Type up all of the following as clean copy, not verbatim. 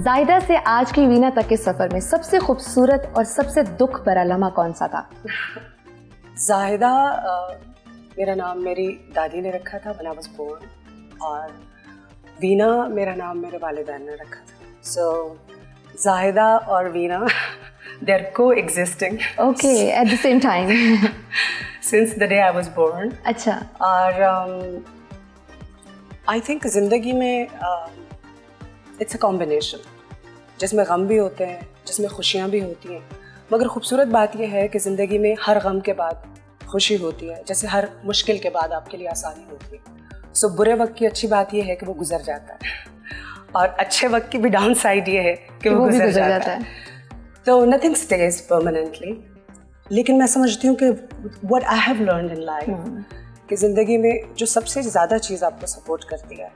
जाहिदा से आज की वीना तक के सफर में सबसे खूबसूरत और सबसे दुख भरा लम्हा कौन सा था? जाहिदा मेरा नाम मेरी दादी ने रखा था when I was born, और वीना मेरा नाम मेरे वालिदैन ने रखा था. So जाहिदा और Veena they are coexisting. Okay, at the same time. Since the day I was born. अच्छा. और I think ज़िंदगी में it's a combination, जिसमें गम भी होते हैं, जिसमें खुशियाँ भी होती हैं. मगर खूबसूरत बात यह है कि ज़िंदगी में हर गम के बाद खुशी होती है, जैसे हर मुश्किल के बाद आपके लिए आसानी होती है. सो बुरे वक्त की अच्छी बात यह है कि वो गुजर जाता है, और अच्छे वक्त की भी डाउन साइड ये है कि वो गुजर जाता है. तो नथिंग स्टेज परमानेंटली. लेकिन मैं समझती हूँ कि what I have learned in life, कि ज़िंदगी में जो सबसे ज़्यादा चीज़ आपको सपोर्ट करती है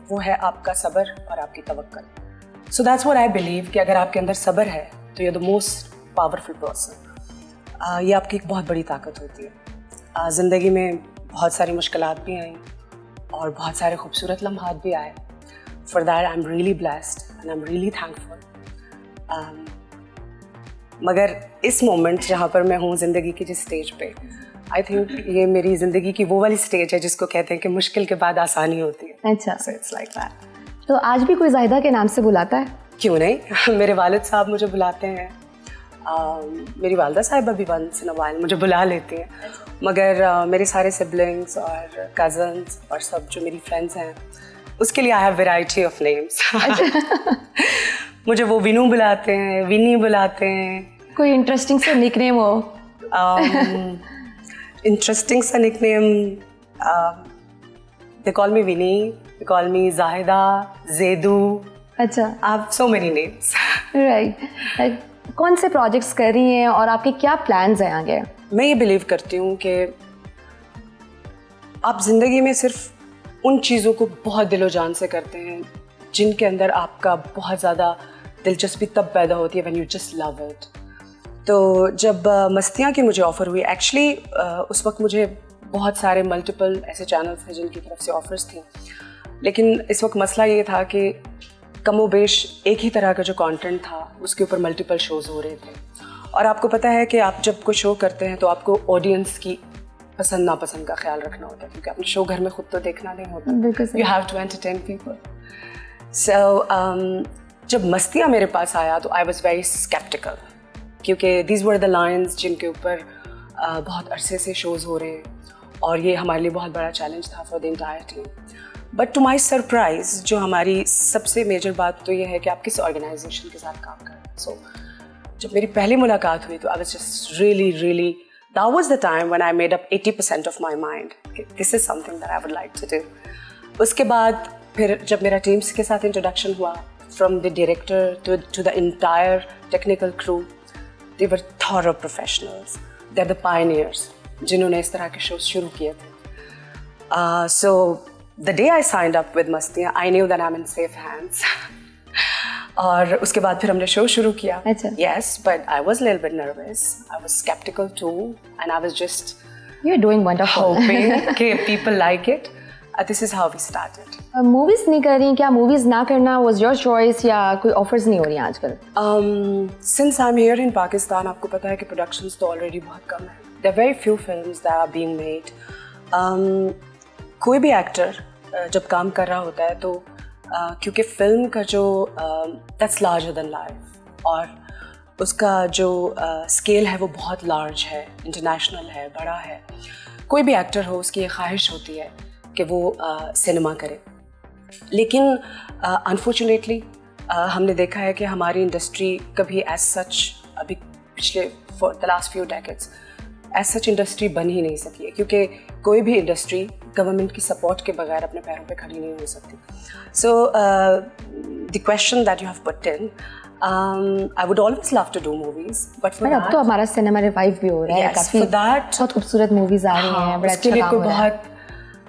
वो है आपका सब्र और आपकी तवक्कुल. So that's what I believe कि अगर आपके अंदर सब्र है तो you are the most powerful person. ये आपकी एक बहुत बड़ी ताकत होती है. ज़िंदगी में बहुत सारी मुश्किलात भी आई और बहुत सारे खूबसूरत लम्हात भी आए. For that I am really blessed and I am really thankful. मगर इस मोमेंट जहाँ पर मैं हूँ ज़िंदगी की जिस स्टेज पे, आई थिंक ये मेरी ज़िंदगी की वो वाली स्टेज है जिसको कहते हैं कि मुश्किल के बाद आसानी होती है. अच्छा. So it's like that. तो आज भी कोई जाहिदा के नाम से बुलाता है? क्यों नहीं. मेरे वालिद साहब मुझे बुलाते हैं, मेरी वालदा साहिबा भी वंस इन अ व्हाइल मुझे बुला लेती हैं. मगर मेरे सारे सिबलिंग्स और कज़न्स और सब जो मेरी फ्रेंड्स हैं, उसके लिए I have variety of names. मुझे वो विनू बुलाते हैं, विनी बुलाते हैं. कोई इंटरेस्टिंग सा निकनेम हो? इंटरेस्टिंग सा nickname, they call me Vini, they call me Zahida, Zedu. अच्छा. आप सो मेनी नेम्स. राइट. कौन से प्रोजेक्ट्स कर रही हैं और आपके क्या प्लान्स हैं आगे? मैं ये बिलीव करती हूँ कि आप ज़िंदगी में सिर्फ उन चीज़ों को बहुत दिलो जान से करते हैं जिनके अंदर आपका बहुत ज़्यादा दिलचस्पी तब पैदा होती है when you just love it. तो जब मस्तियाँ की मुझे ऑफ़र हुई, एक्चुअली उस वक्त मुझे बहुत सारे मल्टीपल ऐसे चैनल्स थे जिनकी तरफ से ऑफ़र्स थी. लेकिन इस वक्त मसला ये था कि कमोबेश एक ही तरह का जो कंटेंट था उसके ऊपर मल्टीपल शोज़ हो रहे थे. और आपको पता है कि आप जब कोई शो करते हैं तो आपको ऑडियंस की पसंद नापसंद का ख्याल रखना होता है, क्योंकि अपने शो घर में खुद तो देखना नहीं होता. You have to entertain people. So जब मस्तियाँ मेरे पास आया तो आई वॉज वेरी स्केप्टिकल, क्योंकि दीज वर द लाइन्स जिनके ऊपर बहुत अरसे से शोज़ हो रहे हैं और ये हमारे लिए बहुत बड़ा चैलेंज था for the entire team. But to my surprise, जो हमारी सबसे मेजर बात तो ये है कि आप किस ऑर्गेनाइजेशन के साथ काम कर रहे हैं. सो जब मेरी पहली मुलाकात हुई तो I was just really that was the time when I made up 80% of my mind. This is something that I would like to do. उसके बाद फिर जब मेरा टीम्स के साथ इंट्रोडक्शन हुआ, from the director to the entire technical crew, they were thorough professionals. They're the pioneers जिन्होंने इस तरह के शोज शुरू किए थे. So the day I signed up with Mastiyan, I knew that I'm in safe hands. और उसके बाद फिर हमने शो शुरू किया. अच्छा. Yes, but I was a little bit nervous. I was skeptical too, and I was just You're doing wonderful. hoping कि people like it. This is how we started. Movies नहीं कर रही क्या? मूवीज ना करना was your choice या कोई offers नहीं हो रही आजकल? Since I'm here in Pakistan, आपको पता है कि productions तो already बहुत कम है. There are very few films that are being made. कोई भी एक्टर जब काम कर रहा होता है तो क्योंकि फिल्म का जो दैट्स लार्जर देन लाइफ, और उसका जो स्केल है वो बहुत लार्ज है, इंटरनेशनल है, बड़ा है. कोई भी एक्टर हो, उसकी ये ख्वाहिश होती है कि वो सिनेमा करे. लेकिन अनफॉर्चुनेटली हमने देखा है कि हमारी इंडस्ट्री कभी एज सच, अभी पिछले for the last few decades as such industry बन ही नहीं सकी है, क्योंकि कोई भी इंडस्ट्री गवर्नमेंट की सपोर्ट के बगैर अपने पैरों पे खड़ी नहीं हो सकती. So the question that you have put in, I would always love to do movies, but अब तो हमारा सिनेमा रिवाइव भी हो रहा है. काफी बहुत खूबसूरत मूवीज आ रही हैं. बड़ा उसके लिए कोई बहुत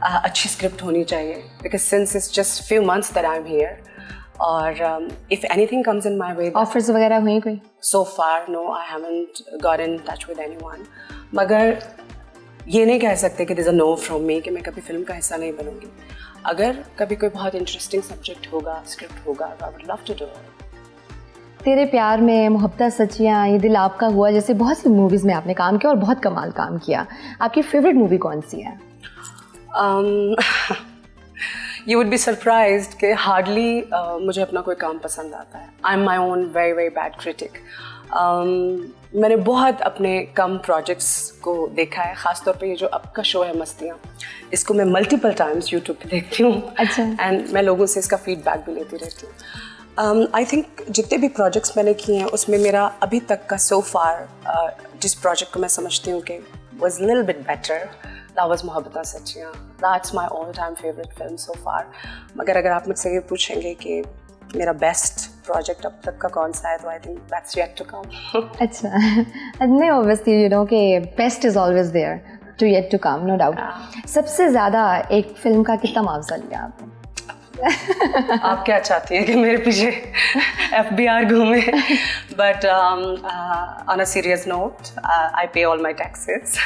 अच्छी स्क्रिप्ट होनी चाहिए, because since it's just few months that I am here. और if anything comes in my way. Offers वगैरह हुई कोई? So far no, I haven't got in touch with anyone. मगर ये नहीं कह सकते कि there's a no from me कि मैं कभी फिल्म का हिस्सा नहीं बनूंगी. अगर कभी कोई बहुत इंटरेस्टिंग सब्जेक्ट होगा, स्क्रिप्ट होगा, तो I would love to do it. तेरे प्यार में, मोहब्बत सच्चियाँ, ये दिल आपका हुआ, जैसे बहुत सी मूवीज़ में आपने काम किया और बहुत कमाल काम किया। आपकी फेवरेट मूवी कौन सी है? You would be surprised कि हार्डली मुझे अपना कोई काम पसंद आता है। I am my own very very bad critic. मैंने बहुत अपने कम प्रोजेक्ट्स को देखा है, ख़ासतौर पे ये जो अब का शो है मस्तियाँ, इसको मैं मल्टीपल टाइम्स यूट्यूब पे देखती हूँ। अच्छा। एंड मैं लोगों से इसका फीडबैक भी लेती रहती हूँ। आई थिंक जितने भी प्रोजेक्ट्स मैंने किए हैं उसमें मेरा अभी तक का सो फार जिस प्रोजेक्ट को मैं समझती हूँ कि was a little bit better, that was मोहब्बत सच्चियाँ। That's my all-time favorite film so far. मगर अगर आप मुझसे ये पूछेंगे कि मेरा बेस्ट प्रोजेक्ट अब तक का कौन सा है, तो I think that's yet to come. अच्छा, नहीं ऑब्वियसली यू नो कि best is always there to yet to come, no doubt. सबसे ज़्यादा एक फिल्म का कितना मुआवजा लिया आपने? आप क्या चाहती हैं कि मेरे पीछे FBR घूमे? But on a serious note, I pay all my taxes.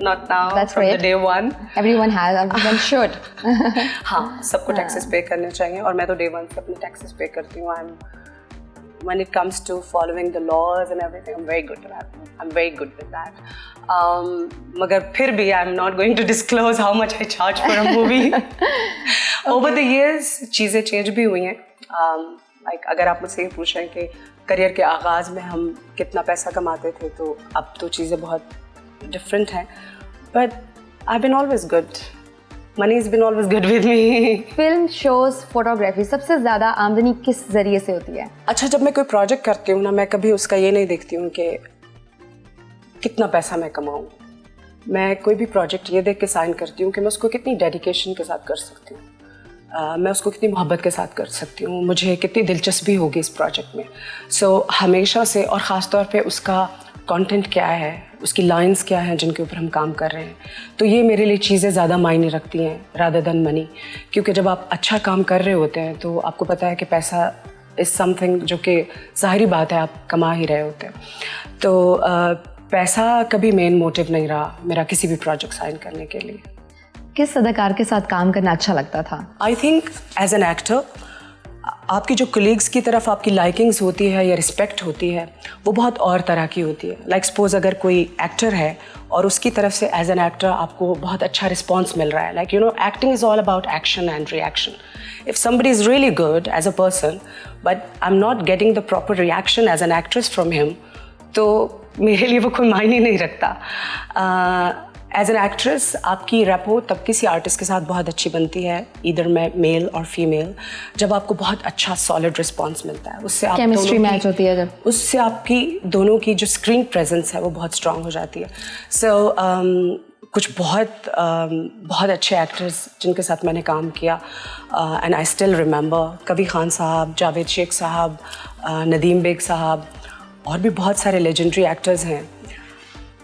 Not now. That's from great. the day one. Everyone has, everyone should. हाँ, सबको टैक्सेस पे करने चाहिए और मैं तो डे वन से अपने टैक्सेस पे करती हूँ। When it comes to following the laws and everything, I'm very good at that. I'm very good with that. मगर फिर भी I'm not going to disclose how much I charge for a movie. Over the years, चीज़ें change भी हुई हैं। Like अगर आप मुझसे ये पूछें कि करियर के आगाज़ में हम कितना पैसा कमाते थे, तो अब तो चीज़ें बहुत different हैं, but I've been always good. Money's been always good with me. Film, shows, photography, सबसे ज़्यादा आमदनी किस जरिए से होती है? अच्छा, जब मैं कोई प्रोजेक्ट करती हूँ ना, मैं कभी उसका ये नहीं देखती हूँ कि कितना पैसा मैं कमाऊँ। मैं कोई भी प्रोजेक्ट ये देख के साइन करती हूँ कि मैं उसको कितनी डेडिकेशन के साथ कर सकती हूँ, मैं उसको कितनी मोहब्बत के साथ कर सकती हूँ, मुझे कितनी दिलचस्पी होगी इस प्रोजेक्ट में। सो हमेशा से, और ख़ास तौर पे उसका कंटेंट क्या है, उसकी लाइंस क्या हैं जिनके ऊपर हम काम कर रहे हैं, तो ये मेरे लिए चीज़ें ज़्यादा मायने रखती हैं रादर देन मनी। क्योंकि जब आप अच्छा काम कर रहे होते हैं तो आपको पता है कि पैसा इज़ समथिंग जो कि ज़ाहिरी बात है, आप कमा ही रहे होते हैं। तो पैसा कभी मेन मोटिव नहीं रहा मेरा किसी भी प्रोजेक्ट साइन करने के लिए। किस अदाकार के साथ काम करना अच्छा लगता था? I think as an actor आपकी जो कलीग्स की तरफ आपकी लाइकिंग्स होती है या रिस्पेक्ट होती है, वो बहुत और तरह की होती है। लाइक सपोज अगर कोई एक्टर है और उसकी तरफ से एज एन एक्टर आपको बहुत अच्छा रिस्पॉन्स मिल रहा है, like you know acting is all about action and reaction. If somebody is really good as a person but I am not getting the proper reaction as an actress from him, तो मेरे लिए वो कोई मायने नहीं रखता। As an actress आपकी rapport तब किसी आर्टिस्ट के साथ बहुत अच्छी बनती है, इधर में मेल और फीमेल, जब आपको बहुत अच्छा सॉलिड रिस्पांस मिलता है। उससे आप केमिस्ट्री मैच होती है, जब उससे आपकी दोनों की जो स्क्रीन प्रेजेंस है वो बहुत स्ट्रांग हो जाती है। सो कुछ बहुत अच्छे एक्टर्स जिनके साथ मैंने काम किया, and I still remember Kabir Khan साहब, जावेद शेख साहब, नदीम बेग साहब, और भी बहुत सारे लेजेंडरी एक्टर्स हैं।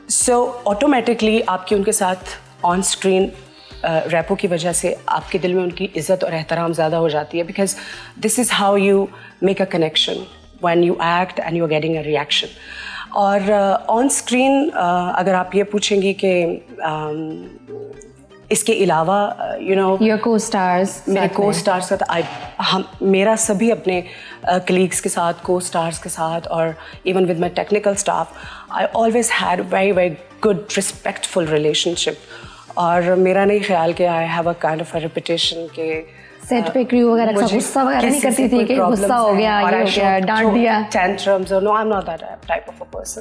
सो ऑटोमेटिकली आपकी उनके साथ ऑन स्क्रीन रैपो की वजह से आपके दिल में उनकी इज़्ज़त और एहतराम ज़्यादा हो जाती है, because this is how you make a connection when you act and you are getting a reaction. और ऑन स्क्रीन अगर आप ये पूछेंगी कि इसके अलावा you know your costars, मेरे को स्टार्स का हम मेरा सभी अपने कलीग्स के साथ, को स्टार्स के साथ, और even with my technical staff, I always had very very good respectful relationship. और मेरा नहीं ख्याल कि I have a kind of a reputation के सेट पे क्रू वगैरह का गुस्सा वगैरह नहीं करती थी कि गुस्सा हो गया, ये हो गया, डांट दिया, tantrums, or no, I'm not that type of a person.